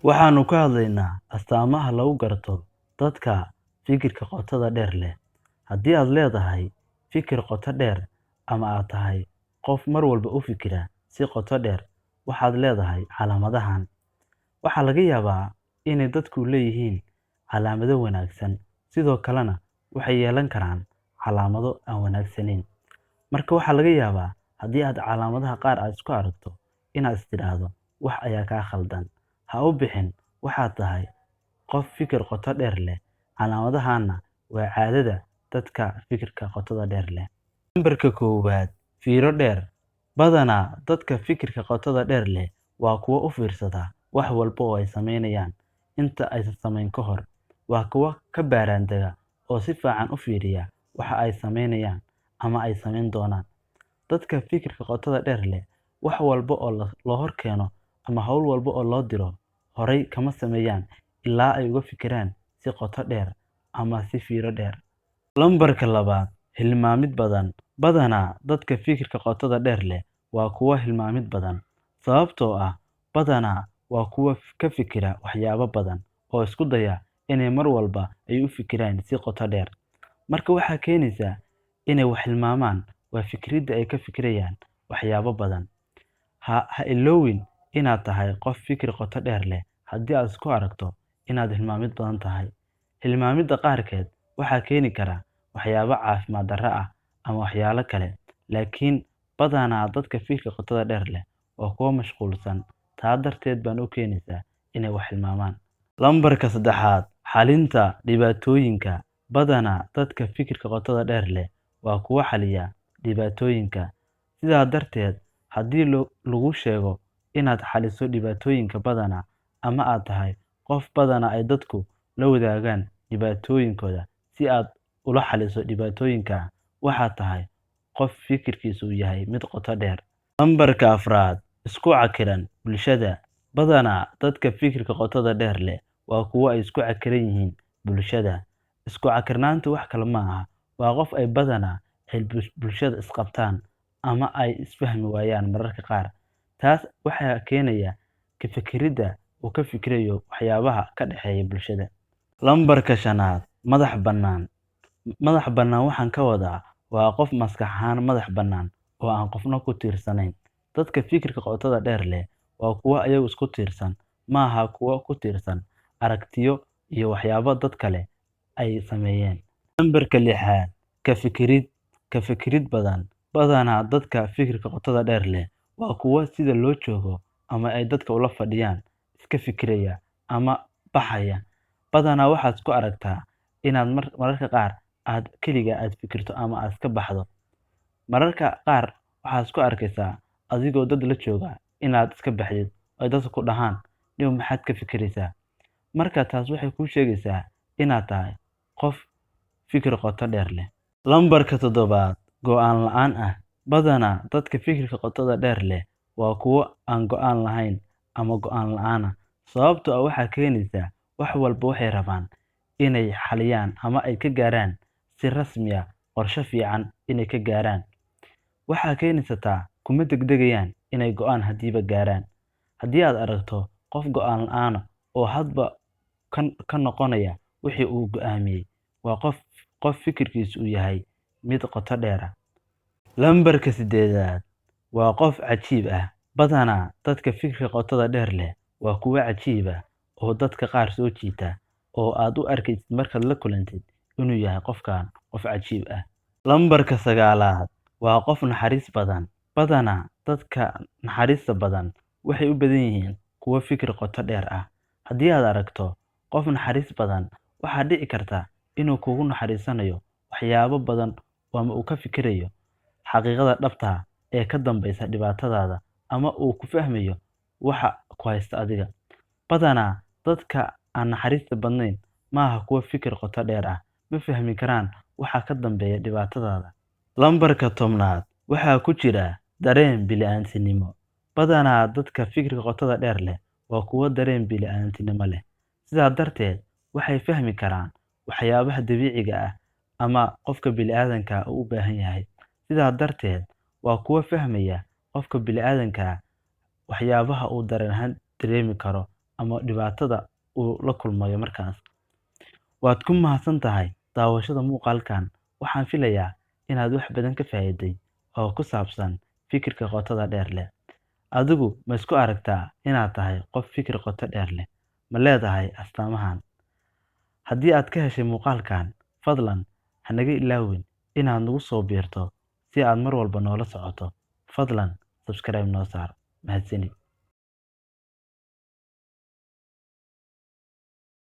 Waxaanu ka hadlaynaa astaamaha lagu garto dadka fikirka qotada dheer leh. Haddii aad leedahay fikir qoto dheer ama aad tahay qof mar walba u fikira si qoto dheer, waxaad leedahay calaamadahan. Waxaa laga yaabaa inay dadku leeyihiin calaamado wanaagsan, sidoo kalena waxay yeelan karaan calaamado aan wanaagsanayn. Marka waxaa laga yaabaa haddii aad calaamadaha qaar aad isku aragto inaad is tiraahdo wax ayaa kaa khaldan. Ha u bixin waxaad tahay qof fikir qoto dheer leh. Calaamadahanna waa caadada dadka fikirka qotada dheer leh. Lambarka koowaad, fiiro dheer. Badanaa dadka fikirka qotada dheer leh waa kuwo u fiirsada wax walba oo ay sameynayaan inta aysan samayn ka hor. Waa kuwo ka baaraandega oo si fiican u fiiriya waxa ay sameynayaan ama ay samayn doonaan. Dadka fikirka qotada dheer leh wax walba oo loo horkeeno ama hawl walba oo loo diro horay kama sameeyaan ilaa ay uga fikiraan si qoto dheer ama si fiiro dheer. Lambarka labaad, hilmaamid badan. Badanaa dadka fikirka qotada dheer leh waa kuwo hilmaamid badan, sababtoo ah badanaa waa kuwo ka fikira waxyaabo badan oo isku daya inay mar walba ay u fikiraan si qoto dheer. Marka waxaa keenaysa inay wax hilmaamaan waa fikirida ay ka fikirayaan waxyaabo badan. Ha iloowin inaad tahay qof fikir qoto dheer leh haddii aad isku aragto inaad hilmaamid badan tahay. Hilmaamida qaarkeed waxaa keeni kara waxyaabo caafimaad darro ah ama waxyaalo kale, laakiin badanaa dadka fikirka qotada dheer leh waa kuwo mashquulsan, taa darteed baan u keenaysaa inay wax hilmaamaan. Lambarka saddexaad, xalinta dhibaatooyinka. Badanaa dadka fikirka qotada dheer leh waa kuwo xaliya dhibaatooyinka. Sidaa darteed, haddii lagu sheego inaad xaliso dhibaatooyinka badanaa, ama aad tahay qof badanaa ay dadku la wadaagaan dhibaatooyinkooda si aad ula xaliso dhibaatooyinka, waxaad tahay qof fikirkiisu yahay mid qoto dheer. Lambarka afraad, isku cakiran bulshada. Badanaa dadka fikirka qotada dheer leh waa kuwo ay isku cakiran yihiin bulshada. Isku cakirnaantu wax kale ma aha, waa qof ay badanaa ay bulshada isqabtaan ama ay isfahmi waayaan mararka qaar. Taas waxaa keenaya ka fikirida uu ka fikirayo waxyaabaha ka dhexeeya bulshada. Lambarka shanaad, madax bannaan. Madax bannaan waxaan ka wadaa waa qof maskax ahaan madax bannaan oo aan qofna ku tiirsanayn. Dadka fikirka qotada dheer leh waa kuwo ayagu isku tiirsan, ma aha kuwo ku tiirsan aragtiyo iyo waxyaabo dad kale ay sameeyeen. Lambarka lixaad, ka fikirid badan. Badanaa dadka fikirka qotada dheer leh waa kuwo sida loo joogo ama ay dadka ula fadhiyaan iska fikiraya ama baxaya. Badanaa waxaad isku aragtaa inaad mararka qaar aad keliga aad fikirto ama aad iska baxdo. Mararka qaar waxaad isku arkaysaa adigoo dad la jooga inaad iska baxdid oo dadku ku dhahaan niyow maxaad ka fikiraysaa. Marka taas waxay kuu sheegaysaa inaad tahay qof fikir qoto dheer leh. Lambarka toddobaad, go'aan la'aan ah. Badanaa dadka fikirka qotada dheer leh waa kuwo aan go'aan lahayn ama go'aan la'aan ah, sababtoo ah waxaa keenaysa wax walba waxay rabaan inay xaliyaan ama ay ka gaaraan si rasmi ah, qorshe fiican inay ka gaaraan. Waxaa keenaysataa kuma degdegayaan inay go'aan hadiiba gaaraan. Haddii aad aragto qof go'aan la'aan oo hadba ka noqonaya wixii uu go'aamiyey, waa qof fikirkiisu yahay mid qoto dheer ah. Lambarka siddeedaad, waa qof cajiib ah. Badanaa dadka fikirka qotada dheer leh waa kuwo cajiib ah oo dadka qaar soo jiita, oo aad u arkaysid markaad la kulantid inuu yahay qofkan qof cajiib ah. Lambarka sagaalaad, waa qof naxariis badan. Badanaa dadka naxariista badan waxay u badan yihiin kuwo fikir qoto dheer ah. Haddii aad aragto qof naxariis badan, waxaa dhici karta inuu kugu naxariisanayo waxyaabo badan ama uu ka fikirayo xaqiiqada dhabta ah ee ka dambeysa dhibaatadaada, ama uu ku fahmayo waxa ku haysta adiga. Badanaa dadka aan naxariista badnayn ma aha kuwo fikir qoto dheer ah, ma fahmi karaan waxa ka dambeeya dhibaatadaada. Lambarka tobnaad, waxaa ku jira dareen bini'aadantinimo. Badanaa dadka fikirka qotada dheer leh waa kuwo dareen bini'aadantinimo leh. Sidaa darteed, waxay fahmi karaan waxyaabaha dabiiciga ah ama qofka bini'aadanka uu u baahan yahay. Sidaa darteed, waa kuwo fahmaya qofka bini'aadanka waxyaabaha uu dareen ahaan dareemi karo ama dhibaatada uu la kulmayo markaas. Waad ku mahadsan tahay daawashada muuqaalkan. Waxaan filayaa inaad wax badan ka faa'iiday oo ku saabsan fikirka qotada dheer leh. Adigu ma isku aragtaa inaad tahay qof fikir qoto dheer leh? Ma leedahay astaamahan? Haddii aad ka heshay muuqaalkan, fadlan ha naga ilaawin inaad nagu soo biirto si aad mar walba noola socoto. Fadlan subscribe noo saar. Mahadsanid.